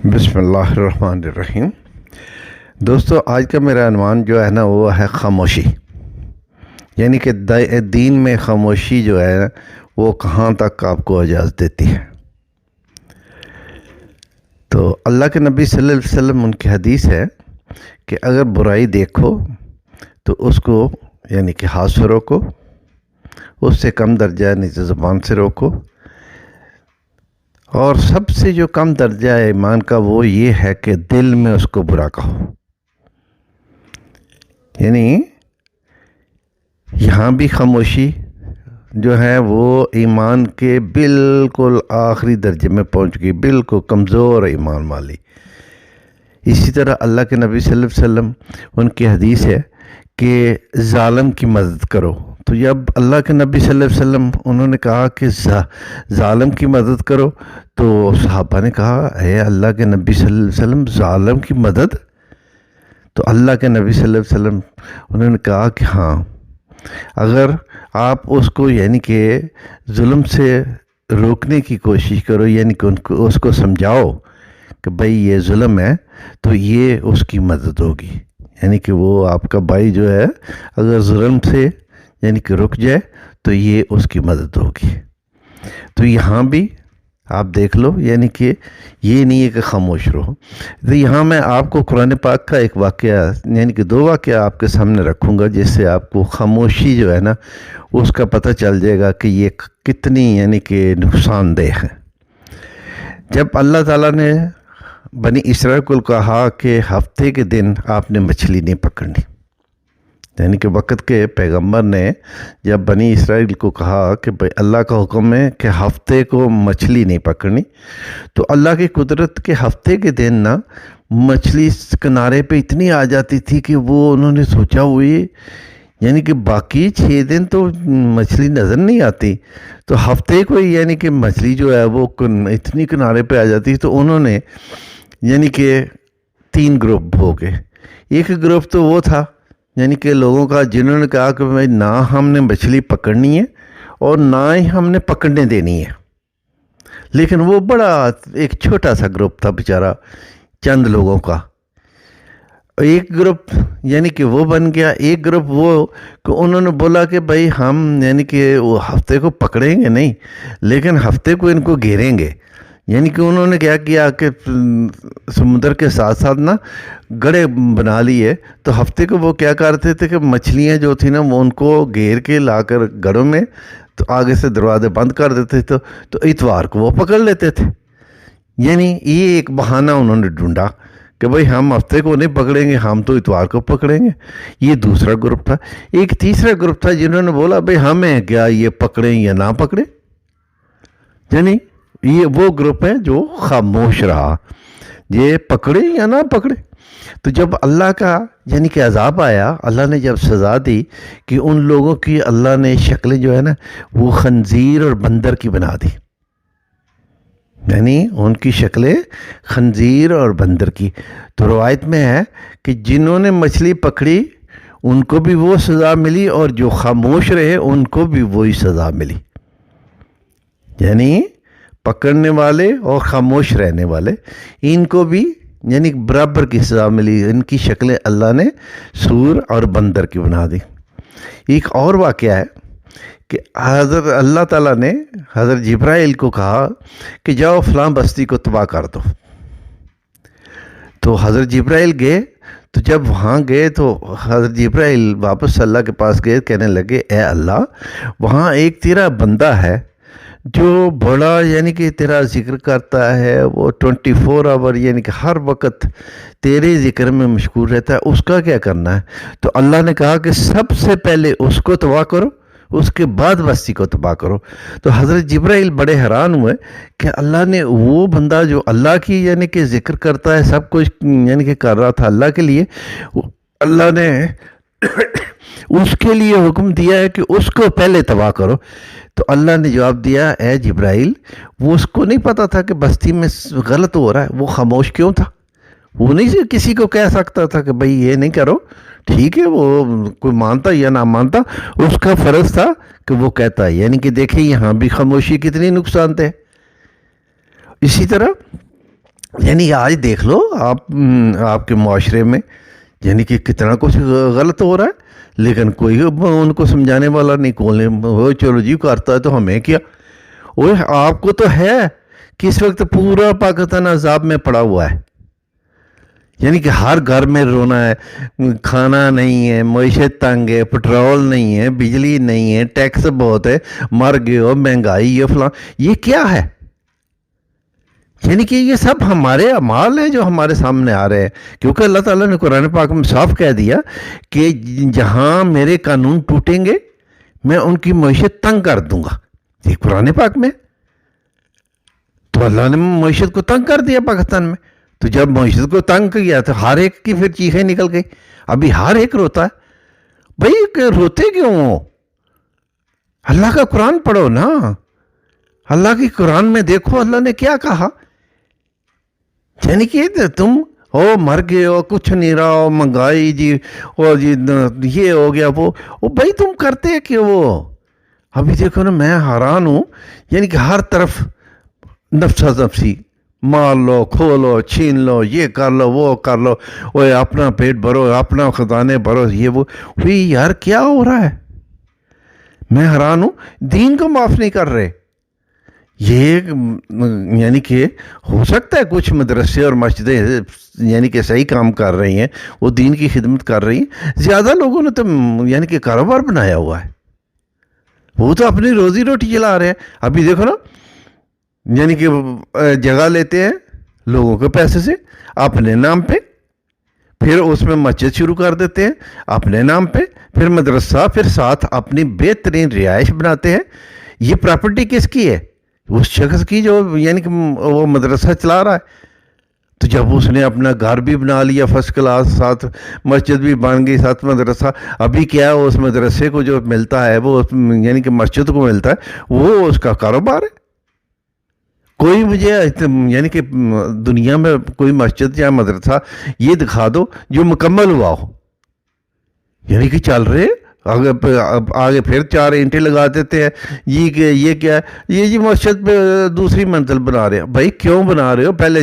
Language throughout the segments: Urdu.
بسم اللہ الرحمن الرحیم۔ دوستو، آج کا میرا عنوان جو ہے نا وہ ہے خاموشی، یعنی کہ دین میں خاموشی جو ہے وہ کہاں تک آپ کو اجازت دیتی ہے۔ تو اللہ کے نبی صلی اللہ علیہ وسلم ان کی حدیث ہے کہ اگر برائی دیکھو تو اس کو یعنی کہ ہاتھ سے روکو، اس سے کم درجہ نیچے زبان سے روکو، اور سب سے جو کم درجہ ہے ایمان کا وہ یہ ہے کہ دل میں اس کو برا کہو۔ یعنی یہاں بھی خاموشی جو ہے وہ ایمان کے بالکل آخری درجے میں پہنچ گئی، بالکل کمزور ایمان والی۔ اسی طرح اللہ کے نبی صلی اللہ علیہ وسلم ان کی حدیث ہے کہ ظالم کی مدد کرو۔ تو جب اللہ کے نبی صلی اللہ علیہ وسلم انہوں نے کہا کہ ظالم کی مدد کرو، تو صحابہ نے کہا اے اللہ کے نبی صلی اللہ علیہ وسلم، ظالم کی مدد؟ تو اللہ کے نبی صلی اللہ علیہ وسلم انہوں نے کہا کہ ہاں، اگر آپ اس کو یعنی کہ ظلم سے روکنے کی کوشش کرو، یعنی کہ اس کو سمجھاؤ کہ بھئی یہ ظلم ہے، تو یہ اس کی مدد ہوگی۔ یعنی کہ وہ آپ کا بھائی جو ہے اگر ظلم سے یعنی کہ رک جائے تو یہ اس کی مدد ہوگی۔ تو یہاں بھی آپ دیکھ لو، یعنی کہ یہ نہیں ہے کہ خاموش رہو۔ تو یہاں میں آپ کو قرآن پاک کا ایک واقعہ یعنی کہ دو واقعہ آپ کے سامنے رکھوں گا، جس سے آپ کو خاموشی جو ہے نا اس کا پتہ چل جائے گا کہ یہ کتنی یعنی کہ نقصان دہ ہے۔ جب اللہ تعالیٰ نے بنی اسرائیل کو کہا کہ ہفتے کے دن آپ نے مچھلی نہیں پکڑنی، یعنی کہ وقت کے پیغمبر نے جب بنی اسرائیل کو کہا کہ بھئی اللہ کا حکم ہے کہ ہفتے کو مچھلی نہیں پکڑنی، تو اللہ کی قدرت کے ہفتے کے دن نا مچھلی کنارے پہ اتنی آ جاتی تھی کہ وہ انہوں نے سوچا ہوئی یعنی کہ باقی 6 دن تو مچھلی نظر نہیں آتی، تو ہفتے کو یعنی کہ مچھلی جو ہے وہ اتنی کنارے پہ آ جاتی، تو انہوں نے یعنی کہ 3 گروپ ہو گئے۔ ایک گروپ تو وہ تھا یعنی کہ لوگوں کا جنہوں نے کہا کہ بھائی نہ ہم نے مچھلی پکڑنی ہے اور نہ ہی ہم نے پکڑنے دینی ہے، لیکن وہ بڑا ایک چھوٹا سا گروپ تھا بیچارہ، چند لوگوں کا۔ ایک گروپ یعنی کہ وہ بن گیا، ایک گروپ وہ کہ انہوں نے بولا کہ بھائی ہم یعنی کہ وہ ہفتے کو پکڑیں گے نہیں، لیکن ہفتے کو ان کو گھیریں گے۔ یعنی کہ انہوں نے کیا کیا کہ سمندر کے ساتھ ساتھ نا گڑھے بنا لیے، تو ہفتے کو وہ کیا کرتے تھے کہ مچھلیاں جو تھیں نا وہ ان کو گھیر کے لا کر گڑھوں میں، تو آگے سے دروازے بند کر دیتے تھے، تو اتوار کو وہ پکڑ لیتے تھے۔ یعنی یہ ایک بہانہ انہوں نے ڈھونڈا کہ بھئی ہم ہفتے کو نہیں پکڑیں گے، ہم تو اتوار کو پکڑیں گے۔ یہ دوسرا گروپ تھا۔ ایک تیسرا گروپ تھا جنہوں نے بولا بھئی ہمیں کیا یہ پکڑیں یا نہ پکڑیں، یعنی یہ وہ گروپ ہے جو خاموش رہا، یہ پکڑے یا نہ پکڑے۔ تو جب اللہ کا یعنی کہ عذاب آیا، اللہ نے جب سزا دی کہ ان لوگوں کی اللہ نے شکلیں جو ہے نا وہ خنزیر اور بندر کی بنا دی، یعنی ان کی شکلیں خنزیر اور بندر کی۔ تو روایت میں ہے کہ جنہوں نے مچھلی پکڑی ان کو بھی وہ سزا ملی، اور جو خاموش رہے ان کو بھی وہی سزا ملی۔ یعنی پکڑنے والے اور خاموش رہنے والے ان کو بھی یعنی برابر کی سزا ملی۔ ان کی شکلیں اللہ نے سور اور بندر کی بنا دی۔ ایک اور واقعہ ہے کہ حضرت اللہ تعالیٰ نے حضرت جبرائیل کو کہا کہ جاؤ فلاں بستی کو تباہ کر دو۔ تو حضرت جبرائیل گئے، تو جب وہاں گئے تو حضرت جبرائیل واپس اللہ کے پاس گئے، کہنے لگے اے اللہ، وہاں ایک تیرا بندہ ہے جو بڑا یعنی کہ تیرا ذکر کرتا ہے، وہ 24 آور یعنی کہ ہر وقت تیرے ذکر میں مشغول رہتا ہے، اس کا کیا کرنا ہے؟ تو اللہ نے کہا کہ سب سے پہلے اس کو تباہ کرو، اس کے بعد بستی کو تباہ کرو۔ تو حضرت جبرائیل بڑے حیران ہوئے کہ اللہ نے وہ بندہ جو اللہ کی یعنی کہ ذکر کرتا ہے، سب کچھ یعنی کہ کر رہا تھا اللہ کے لیے، اللہ نے اس کے لیے حکم دیا ہے کہ اس کو پہلے تباہ کرو۔ تو اللہ نے جواب دیا اے جبرائیل، وہ اس کو نہیں پتا تھا کہ بستی میں غلط ہو رہا ہے، وہ خاموش کیوں تھا؟ وہ نہیں کسی کو کہہ سکتا تھا کہ بھئی یہ نہیں کرو، ٹھیک ہے، وہ کوئی مانتا یا نہ مانتا، اس کا فرض تھا کہ وہ کہتا ہے۔ یعنی کہ دیکھیں یہاں بھی خاموشی کتنی نقصان دہ۔ اسی طرح یعنی آج دیکھ لو آپ کے معاشرے میں یعنی کہ کتنا کچھ غلط ہو رہا ہے، لیکن کوئی ان کو سمجھانے والا نہیں، کھولنے وہ چلو جی کرتا ہے تو ہمیں کیا۔ وہ آپ کو تو ہے کہ اس وقت پورا پاکستان عذاب میں پڑا ہوا ہے، یعنی کہ ہر گھر میں رونا ہے، کھانا نہیں ہے، معیشت تنگ ہے، پٹرول نہیں ہے، بجلی نہیں ہے، ٹیکس بہت ہے، مر گئے ہو، مہنگائی یہ فلاں، یہ کیا ہے؟ یعنی کہ یہ سب ہمارے اعمال ہیں جو ہمارے سامنے آ رہے ہیں، کیونکہ اللہ تعالیٰ نے قرآن پاک میں صاف کہہ دیا کہ جہاں میرے قانون ٹوٹیں گے میں ان کی معیشت تنگ کر دوں گا، یہ قرآن پاک میں۔ تو اللہ نے معیشت کو تنگ کر دیا پاکستان میں، تو جب معیشت کو تنگ کیا تو ہر ایک کی پھر چیخیں نکل گئی، ابھی ہر ایک روتا ہے۔ بھائی روتے کیوں ہو؟ اللہ کا قرآن پڑھو نا، اللہ کی قرآن میں دیکھو اللہ نے کیا کہا، یعنی کہ تم مر گئے ہو، کچھ نہیں رہا ہو، مہنگائی جی، اور جی یہ ہو گیا وہ بھائی تم کرتے کہ وہ ابھی دیکھو نا، میں حیران ہوں، یعنی کہ ہر طرف نفسا نفسی، مار لو، کھولو، چھین لو، یہ کر لو، وہ کر لو، وہ اپنا پیٹ بھرو، اپنا خزانے بھرو، یہ وہ یار کیا ہو رہا ہے؟ میں حیران ہوں، دین کو معاف نہیں کر رہے۔ یہ یعنی کہ ہو سکتا ہے کچھ مدرسے اور مسجدیں یعنی کہ صحیح کام کر رہی ہیں، وہ دین کی خدمت کر رہی ہیں، زیادہ لوگوں نے تو یعنی کہ کاروبار بنایا ہوا ہے، وہ تو اپنی روزی روٹی چلا رہے ہیں۔ ابھی دیکھو نا، یعنی کہ جگہ لیتے ہیں لوگوں کے پیسے سے اپنے نام پہ، پھر اس میں مسجد شروع کر دیتے ہیں اپنے نام پہ، پھر مدرسہ، پھر ساتھ اپنی بہترین رہائش بناتے ہیں۔ یہ پراپرٹی کس کی ہے؟ اس شخص کی جو یعنی کہ وہ مدرسہ چلا رہا ہے۔ تو جب اس نے اپنا گھر بھی بنا لیا فرسٹ کلاس، ساتھ مسجد بھی بن گئی، ساتھ مدرسہ، ابھی کیا ہے اس مدرسے کو جو ملتا ہے وہ یعنی کہ مسجد کو ملتا ہے، وہ اس کا کاروبار ہے۔ کوئی مجھے یعنی کہ دنیا میں کوئی مسجد یا مدرسہ یہ دکھا دو جو مکمل ہوا ہو، یعنی کہ چل رہے آگے پھر 4 اینٹیں لگا دیتے ہیں، یہ کیا ہے، یہ جی مسجد پہ دوسری منزل بنا رہے ہیں۔ بھائی کیوں بنا رہے ہو؟ پہلے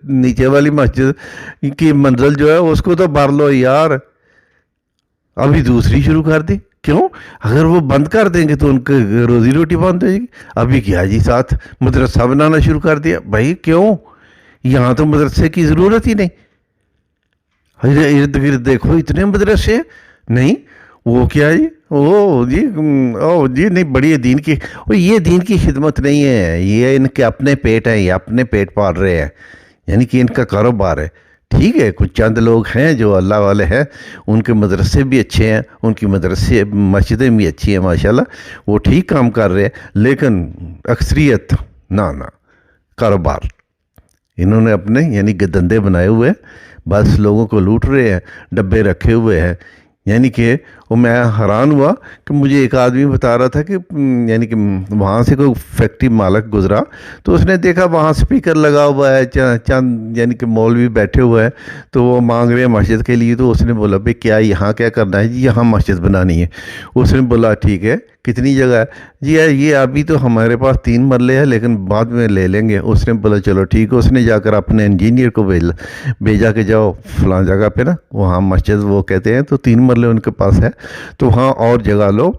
نیچے والی مسجد کی منزل جو ہے اس کو تو بھر لو یار، ابھی دوسری شروع کر دی کیوں؟ اگر وہ بند کر دیں گے تو ان کی روزی روٹی بند ہو جائے گی۔ ابھی کیا جی ساتھ مدرسہ بنانا شروع کر دیا، بھائی کیوں؟ یہاں تو مدرسے کی ضرورت ہی نہیں، ارد گرد دیکھو اتنے مدرسے ہیں، نہیں وہ کیا جی جی نہیں، بڑی دین کی، یہ دین کی خدمت نہیں ہے، یہ ان کے اپنے پیٹ ہیں، یہ اپنے پیٹ پال رہے ہیں، یعنی کہ ان کا کاروبار ہے۔ ٹھیک ہے، کچھ چند لوگ ہیں جو اللہ والے ہیں، ان کے مدرسے بھی اچھے ہیں، ان کی مدرسے مسجدیں بھی اچھی ہیں ماشاءاللہ، وہ ٹھیک کام کر رہے ہیں، لیکن اکثریت نہ کاروبار انہوں نے اپنے یعنی کہ دندے بنائے ہوئے ہیں، بس لوگوں کو لوٹ رہے ہیں، ڈبے رکھے ہوئے ہیں۔ یعنی کہ وہ میں حیران ہوا کہ مجھے ایک آدمی بتا رہا تھا کہ یعنی کہ وہاں سے کوئی فیکٹری مالک گزرا تو اس نے دیکھا وہاں سپیکر لگا ہوا ہے، چند یعنی کہ مولوی بیٹھے ہوئے ہیں، تو وہ مانگ رہے ہیں مسجد کے لیے، تو اس نے بولا بھائی کیا یہاں کیا کرنا ہے؟ جی یہاں مسجد بنانی ہے۔ اس نے بولا ٹھیک ہے، کتنی جگہ ہے؟ جی یہ ابھی تو ہمارے پاس 3 مرلے ہے لیکن بعد میں لے لیں گے۔ اس نے بولا چلو ٹھیک ہے، اس نے جا کر اپنے انجینئر کو بھیجا کہ جاؤ فلاں جگہ پہ نا وہاں مسجد وہ کہتے ہیں، تو 3 مرلے ان کے پاس ہے، تو وہاں اور جگہ لو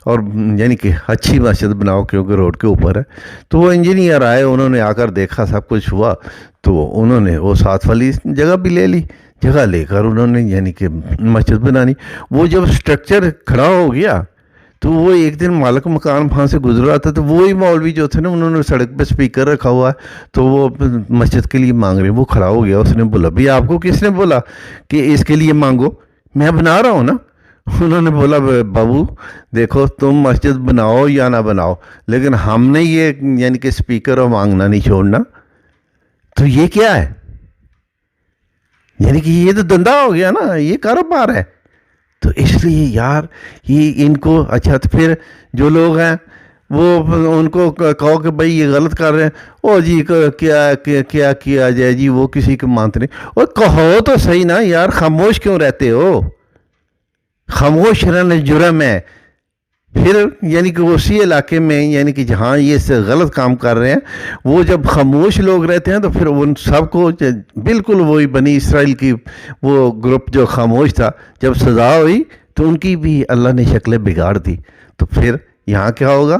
اور یعنی کہ اچھی مسجد بناؤ کیونکہ روڈ کے اوپر ہے۔ تو وہ انجینئر آئے، انہوں نے آ کر دیکھا سب کچھ ہوا، تو انہوں نے وہ ساتھ والی جگہ بھی لے لی، جگہ لے کر انہوں نے یعنی کہ مسجد بنانی۔ وہ جب سٹرکچر کھڑا ہو گیا تو وہ ایک دن مالک مکان وہاں سے گزر رہا تھا، تو وہی مولوی جو تھے نا انہوں نے سڑک پہ سپیکر رکھا ہوا ہے، تو وہ مسجد کے لیے مانگ رہے ہیں۔ وہ کھڑا ہو گیا، اس نے بولا بھئی آپ کو کس نے بولا کہ اس کے لیے مانگو؟ میں بنا رہا ہوں نا۔ انہوں نے بولا بابو دیکھو تم مسجد بناؤ یا نہ بناؤ، لیکن ہم نے یہ یعنی کہ سپیکر اور مانگنا نہیں چھوڑنا۔ تو یہ کیا ہے؟ یعنی کہ یہ تو دھندا ہو گیا نا، یہ کاروبار ہے۔ تو اس لیے یار یہ ان کو اچھا، تو پھر جو لوگ ہیں وہ ان کو کہو کہ بھائی یہ غلط کر رہے ہیں، او جی کیا کیا جائے جی، وہ کسی کو مانتے نہیں۔ اور کہو تو صحیح نا یار، خاموش کیوں رہتے ہو؟ خاموش رہنا جرم ہے، پھر یعنی کہ اسی علاقے میں یعنی کہ جہاں یہ سے غلط کام کر رہے ہیں وہ جب خاموش لوگ رہتے ہیں تو پھر ان سب کو بالکل وہی بنی اسرائیل کی وہ گروپ جو خاموش تھا جب سزا ہوئی تو ان کی بھی اللہ نے شکلیں بگاڑ دی. تو پھر یہاں کیا ہوگا؟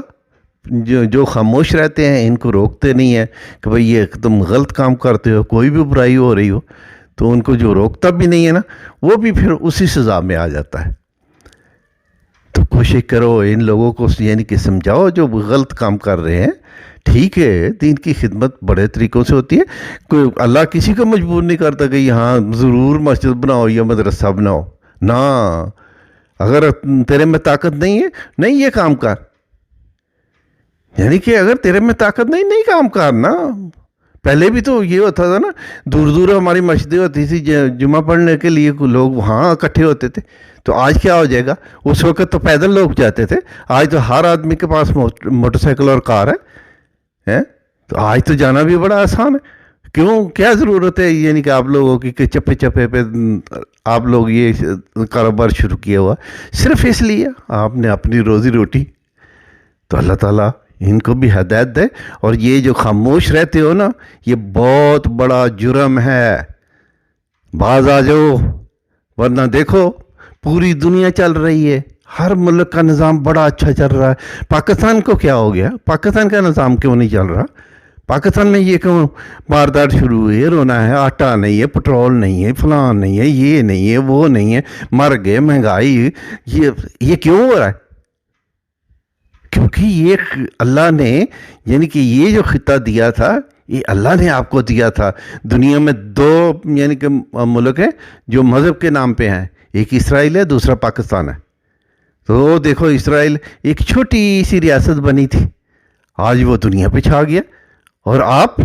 جو خاموش رہتے ہیں ان کو روکتے نہیں ہیں کہ بھئی یہ تم غلط کام کرتے ہو، کوئی بھی برائی ہو رہی ہو، تو ان کو جو روکتا بھی نہیں ہے نا وہ بھی پھر اسی سزا میں آ جاتا ہے. تو کوشش کرو ان لوگوں کو یعنی کہ سمجھاؤ جو غلط کام کر رہے ہیں. ٹھیک ہے دین کی خدمت بڑے طریقوں سے ہوتی ہے، کوئی اللہ کسی کو مجبور نہیں کرتا کہ یہاں ضرور مسجد بناؤ یا مدرسہ بناؤ. نہ، اگر تیرے میں طاقت نہیں ہے نہیں یہ کام کر، یعنی کہ اگر تیرے میں طاقت نہیں کام کرنا. پہلے بھی تو یہ ہوتا تھا نا، دور دور ہماری مسجدیں ہوتی تھی جمعہ پڑھنے کے لیے لوگ وہاں اکٹھے ہوتے تھے. تو آج کیا ہو جائے گا؟ اس وقت تو پیدل لوگ جاتے تھے، آج تو ہر آدمی کے پاس موٹر سائیکل اور کار ہے. تو آج تو جانا بھی بڑا آسان ہے. کیوں، کیا ضرورت ہے یعنی کہ آپ لوگوں کی کہ چپے چپے پہ آپ لوگ یہ کاروبار شروع کیا ہوا؟ صرف اس لیے آپ نے اپنی روزی روٹی. تو اللہ تعالیٰ ان کو بھی ہدایت دے. اور یہ جو خاموش رہتے ہو نا یہ بہت بڑا جرم ہے. باز آ جاؤ، ورنہ دیکھو پوری دنیا چل رہی ہے، ہر ملک کا نظام بڑا اچھا چل رہا ہے. پاکستان کو کیا ہو گیا؟ پاکستان کا نظام کیوں نہیں چل رہا؟ پاکستان میں یہ کیوں واردات شروع ہوئی ہے؟ رونا ہے، آٹا نہیں ہے، پٹرول نہیں ہے، فلان نہیں ہے، یہ نہیں ہے، وہ نہیں ہے، مر گئے، مہنگائی. یہ کیوں ہو رہا ہے؟ کیونکہ یہ اللہ نے یعنی کہ یہ جو خطہ دیا تھا یہ اللہ نے آپ کو دیا تھا. دنیا میں دو یعنی کہ ملک ہیں جو مذہب کے نام پہ ہیں، ایک اسرائیل ہے، دوسرا پاکستان ہے. تو دیکھو اسرائیل ایک چھوٹی سی ریاست بنی تھی، آج وہ دنیا پہ چھا گیا. اور آپ،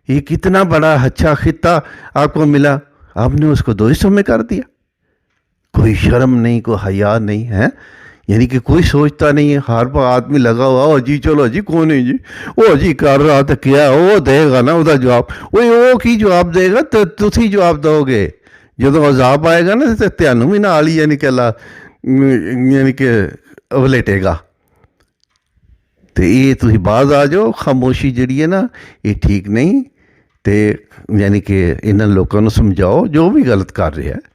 یہ کتنا بڑا اچھا خطہ آپ کو ملا، آپ نے اس کو دو حصوں میں کر دیا. کوئی شرم نہیں، کوئی حیا نہیں ہے، یعنی کہ کوئی سوچتا نہیں ہے. ہر پا آدمی لگا ہوا، او جی چلو جی کون ہے جی، او جی کر رہا تو کیا وہ دے گا نا وہ جواب. وہ کی جواب دے گا تو تسی جواب دو گے. جدو عذاب آئے گا نا تو تینوں بھی نال ہی یعنی کہ اللہ یعنی کہ ولیٹے گا. تو یہ تھی باز آ جاؤ. خاموشی جڑی ہے نا یہ ٹھیک نہیں. تے یعنی کہ انہاں لوگوں کو سمجھاؤ جو بھی غلط کر رہے ہیں،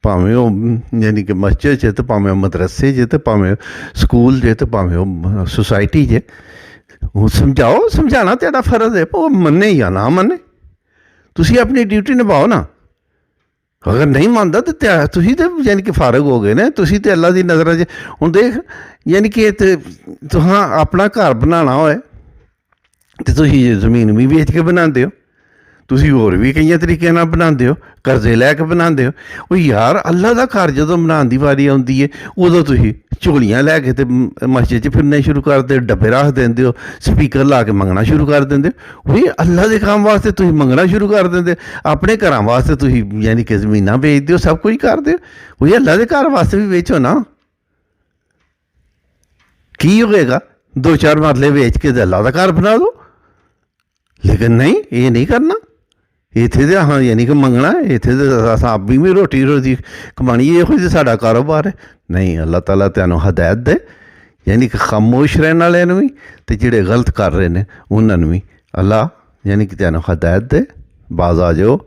ਭਾਵੇਂ ਉਹ ਯਾਨੀ ਕਿ ਮਸਜਿਦ 'ਚ ਤੇ ਭਾਵੇਂ ਮਦਰਸੇ 'ਚ ਤੇ ਭਾਵੇਂ ਸਕੂਲ 'ਚ ਤੇ ਭਾਵੇਂ ਉਹ ਸੁਸਾਇਟੀ 'ਚ, ਉਹ ਸਮਝਾਓ. ਸਮਝਾਉਣਾ ਤੁਹਾਡਾ ਫਰਜ਼ ਹੈ, ਉਹ ਮੰਨੇ ਜਾਂ ਨਾ ਮੰਨੇ, ਤੁਸੀਂ ਆਪਣੀ ਡਿਊਟੀ ਨਿਭਾਓ ਨਾ. ਅਗਰ ਨਹੀਂ ਮੰਨਦਾ ਤਾਂ ਤੁਸੀਂ ਤੇ ਯਾਨੀ ਕਿ ਫਾਰਗ ਹੋ ਗਏ ਨੇ. ਤੁਸੀਂ ਤੇ ਅੱਲਾ ਦੀ ਨਜ਼ਰਾਂ 'ਚ ਹੁਣ ਦੇਖ ਯਾਨੀ ਕਿ ਤੁਹਾਂ ਆਪਣਾ ਘਰ ਬਣਾਉਣਾ ਹੋਏ ਤੇ ਤੁਸੀਂ ਜ਼ਮੀਨ ਵੀ ਵੇਚ ਕੇ ਬਣਾਉਂਦੇ ਹੋ, ਤੁਸੀਂ ਹੋਰ ਵੀ ਕਈਆਂ ਤਰੀਕਿਆਂ ਨਾਲ ਬਣਾਉਂਦੇ ਹੋ, ਕਰਜ਼ੇ ਲੈ ਕੇ ਬਣਾਉਂਦੇ ਹੋ. ਉਹ ਯਾਰ ਅੱਲਾ ਦਾ ਘਰ ਜਦੋਂ ਬਣਾਉਣ ਦੀ ਵਾਰੀ ਆਉਂਦੀ ਹੈ ਉਦੋਂ ਤੁਸੀਂ ਝੋਲੀਆਂ ਲੈ ਕੇ ਤੇ ਮਸਜਿਦ 'ਚ ਫਿਰਨੇ ਸ਼ੁਰੂ ਕਰਦੇ ਹੋ, ਡੱਬੇ ਰੱਖ ਦਿੰਦੇ ਹੋ, ਸਪੀਕਰ ਲਾ ਕੇ ਮੰਗਣਾ ਸ਼ੁਰੂ ਕਰ ਦਿੰਦੇ ਹੋ. ਉਹ ਅੱਲਾ ਦੇ ਕੰਮ ਵਾਸਤੇ ਤੁਸੀਂ ਮੰਗਣਾ ਸ਼ੁਰੂ ਕਰ ਦਿੰਦੇ, ਆਪਣੇ ਘਰਾਂ ਵਾਸਤੇ ਤੁਸੀਂ ਯਾਨੀ ਕਿ ਜ਼ਮੀਨਾਂ ਵੇਚਦੇ ਹੋ, ਸਭ ਕੁਝ ਕਰਦੇ ਹੋ. ਉਹ ਅੱਲਾ ਦੇ ਘਰ ਵਾਸਤੇ ਵੀ ਵੇਚੋ ਨਾ. ਕੀ ਹੋਏਗਾ? 2-4 ਮਰਲੇ ਵੇਚ ਕੇ ਤੇ ਅੱਲਾ ਦਾ ਘਰ ਬਣਾ ਦੋ. ਲੇਕਿਨ ਨਹੀਂ, ਇਹ ਨਹੀਂ ਕਰਨਾ. ਇੱਥੇ ਤਾਂ ਹਾਂ ਯਾਨੀ ਕਿ ਮੰਗਣਾ, ਇੱਥੇ ਤਾਂ ਸਾਬੀ ਵੀ ਰੋਟੀ ਕਮਾਣੀ, ਇਹੋ ਜਿਹੀ ਸਾਡਾ ਕਾਰੋਬਾਰ ਹੈ. ਨਹੀਂ, ਅੱਲਾਹ ਤਾਲਾ ਤੁਹਾਨੂੰ ਹਦਾਇਤ ਦੇ ਯਾਨੀ ਕਿ ਖਾਮੋਸ਼ ਰਹਿਣ ਵਾਲਿਆਂ ਨੂੰ ਵੀ ਅਤੇ ਜਿਹੜੇ ਗਲਤ ਕਰ ਰਹੇ ਨੇ ਉਹਨਾਂ ਨੂੰ ਵੀ ਅੱਲਾਹ ਯਾਨੀ ਕਿ ਤੁਹਾਨੂੰ ਹਦਾਇਤ ਦੇ. ਬਾਜ਼ ਆ ਜਾਓ,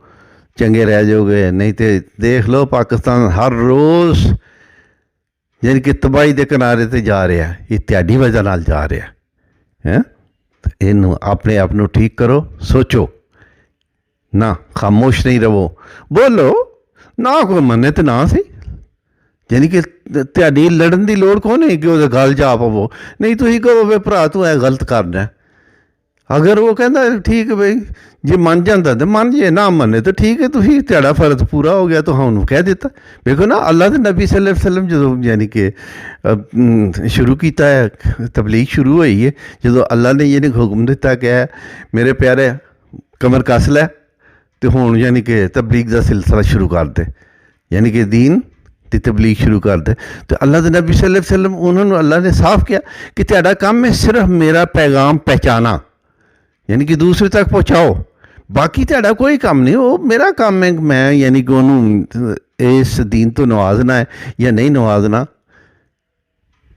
ਚੰਗੇ ਰਹਿ ਜਾਓਗੇ. ਨਹੀਂ ਤਾਂ ਦੇਖ ਲਓ ਪਾਕਿਸਤਾਨ ਹਰ ਰੋਜ਼ ਯਾਨੀ ਕਿ ਤਬਾਹੀ ਦੇ ਕਿਨਾਰੇ 'ਤੇ ਜਾ ਰਿਹਾ. ਇਹ ਤੁਹਾਡੀ ਵਜ੍ਹਾ ਨਾਲ ਜਾ ਰਿਹਾ ਹੈ. ਇਹਨੂੰ ਆਪਣੇ ਆਪ ਨੂੰ ਠੀਕ ਕਰੋ, ਸੋਚੋ ਨਾ, ਖਾਮੋਸ਼ ਨਹੀਂ ਰਹੋ, ਬੋਲੋ ਨਾ. ਕੋਈ ਮੰਨੇ ਤੇ ਨਾ ਸਹੀ, ਯਾਨੀ ਕਿ ਤੁਹਾਡੀ ਲੜਨ ਦੀ ਲੋੜ ਕੋਈ ਨਹੀਂ ਕਿ ਉਹਦੇ ਗੱਲ ਜਾ ਪਵੋ. ਨਹੀਂ, ਤੁਸੀਂ ਕਹੋ ਵੇ ਭਰਾ ਤੂੰ ਇਹ ਗਲਤ ਕਰਨਾ. ਅਗਰ ਉਹ ਕਹਿੰਦਾ ਠੀਕ ਹੈ ਬਈ, ਜੇ ਮੰਨ ਜਾਂਦਾ ਤਾਂ ਮੰਨ ਜੇ, ਨਾ ਮੰਨੇ ਤਾਂ ਠੀਕ ਹੈ. ਤੁਸੀਂ ਤੁਹਾਡਾ ਫਰਜ਼ ਪੂਰਾ ਹੋ ਗਿਆ, ਤੁਹਾਨੂੰ ਕਹਿ ਦਿੱਤਾ. ਵੇਖੋ ਨਾ ਅੱਲਾ ਦੇ ਨਬੀ ਸੱਲੱਲਾਹੁ ਅਲੈਹਿ ਵਸੱਲਮ ਜਦੋਂ ਯਾਨੀ ਕਿ ਸ਼ੁਰੂ ਕੀਤਾ ਹੈ, ਤਬਲੀਗ ਸ਼ੁਰੂ ਹੋਈ ਹੈ, ਜਦੋਂ ਅੱਲਾ ਨੇ ਯਾਨੀ ਹੁਕਮ ਦਿੱਤਾ ਕਿ ਮੇਰੇ ਪਿਆਰੇ ਕਮਰ ਕੱਸ ਲੈ ਤੇ ਹੁਣ ਯਾਨੀ ਕਿ ਤਬਲੀਗ ਦਾ ਸਿਲਸਿਲਾ ਸ਼ੁਰੂ ਕਰ ਦੇ, ਯਾਨੀ ਕਿ ਦੀਨ ਦੀ ਤਬਲੀਗ ਸ਼ੁਰੂ ਕਰ ਦੇ. ਤੇ ਅੱਲਾ ਦੇ ਨਬੀ ਸੱਲੱਲਾਹੁ ਅਲੈਹਿ ਵਸੱਲਮ ਉਹਨਾਂ ਨੂੰ ਅੱਲਾ ਨੇ ਸਾਫ਼ ਕਿਹਾ ਕਿ ਤੁਹਾਡਾ ਕੰਮ ਹੈ ਸਿਰਫ ਮੇਰਾ ਪੈਗਾਮ ਪਹੁੰਚਾਉਣਾ, ਯਾਨੀ ਕਿ ਦੂਸਰੇ ਤੱਕ ਪਹੁੰਚਾਓ. ਬਾਕੀ ਤੁਹਾਡਾ ਕੋਈ ਕੰਮ ਨਹੀਂ, ਉਹ ਮੇਰਾ ਕੰਮ ਹੈ. ਮੈਂ ਯਾਨੀ ਕਿ ਉਹਨੂੰ ਇਸ ਦੀਨ ਤੋਂ ਨਵਾਜ਼ਣਾ ਹੈ ਜਾਂ ਨਹੀਂ ਨਵਾਜ਼ਣਾ.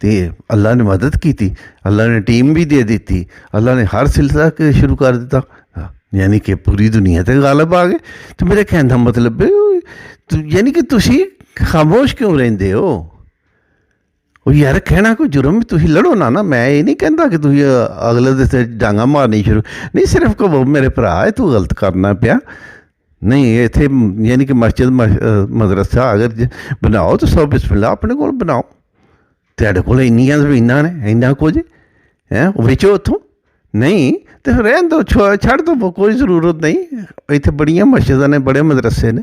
ਤੇ ਅੱਲਾ ਨੇ ਮਦਦ ਕੀਤੀ, ਅੱਲਾ ਨੇ ਟੀਮ ਵੀ ਦੇ ਦਿੱਤੀ, ਅੱਲਾ ਨੇ ਹਰ ਸਿਲਸਿਲਾ ਸ਼ੁਰੂ ਕਰ ਦਿੱਤਾ, ਯਾਨੀ ਕਿ ਪੂਰੀ ਦੁਨੀਆ 'ਤੇ ਗਾਲਬ ਆ ਗਏ। ਤੇ ਮੇਰੇ ਕਹਿਣ ਦਾ ਮਤਲਬ ਯਾਨੀ ਕਿ ਤੁਸੀਂ ਖਾਮੋਸ਼ ਕਿਉਂ ਰਹਿੰਦੇ ਹੋ? ਉਹ ਯਾਰ ਕਹਿਣਾ ਕੋਈ ਜੁਰਮ, ਤੁਸੀਂ ਲੜੋ ਨਾ। ਮੈਂ ਇਹ ਨਹੀਂ ਕਹਿੰਦਾ ਕਿ ਤੁਸੀਂ ਅਗਲੇ ਦੇ ਸਿਰ ਡਾਂਗਾ ਮਾਰਨੀ ਸ਼ੁਰੂ, ਨਹੀਂ, ਸਿਰਫ ਕਹੋ ਮੇਰੇ ਭਰਾ ਤੂੰ ਗਲਤ ਕਰਨਾ ਪਿਆ। ਨਹੀਂ, ਇੱਥੇ ਯਾਨੀ ਕਿ ਮਸਜਿਦ ਮਦਰਸਾ ਅਗਰ ਬਣਾਓ ਤਾਂ ਸੌ ਬਿਸਮਿਲ੍ਲਾ ਆਪਣੇ ਕੋਲ ਬਣਾਓ। ਤੁਹਾਡੇ ਕੋਲ ਇੰਨੀਆਂ ਜ਼ਮੀਨਾਂ ਨੇ, ਇੰਨਾ ਕੁਝ ਹੈ, ਵੇਚੋ ਉੱਥੋਂ। ਨਹੀਂ ਤੇ ਰਹਿਣ ਦਿਓ, ਛੱਡ ਦਿਓ, ਕੋਈ ਜ਼ਰੂਰਤ ਨਹੀਂ। ਇੱਥੇ ਬੜੀਆਂ ਮਸਜਿਦਾਂ ਨੇ, ਬੜੇ ਮਦਰਸੇ ਨੇ,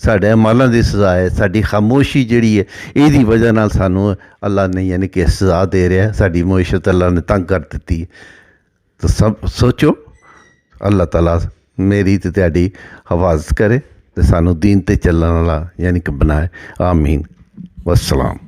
ਸਾਡੇ ਅਮਾਲਾਂ ਦੀ ਸਜ਼ਾ ਹੈ। ਸਾਡੀ ਖਾਮੋਸ਼ੀ ਜਿਹੜੀ ਹੈ, ਇਹਦੀ ਵਜ੍ਹਾ ਨਾਲ ਸਾਨੂੰ ਅੱਲਾ ਨੇ ਯਾਨੀ ਕਿ ਸਜ਼ਾ ਦੇ ਰਿਹਾ। ਸਾਡੀ ਮੁਈਸ਼ਤ ਅੱਲਾ ਨੇ ਤੰਗ ਕਰ ਦਿੱਤੀ ਹੈ। ਤਾਂ ਸਭ ਸੋਚੋ, ਅੱਲਾਹ ਤਾਲਾ ਮੇਰੀ ਅਤੇ ਤੁਹਾਡੀ ਹਿਫਾਜ਼ਤ ਕਰੇ ਅਤੇ ਸਾਨੂੰ ਦੀਨ 'ਤੇ ਚੱਲਣ ਵਾਲਾ ਯਾਨੀ ਕਿ ਬਣਾਏ। ਆਮੀਨ। ਵਸਲਾਮ।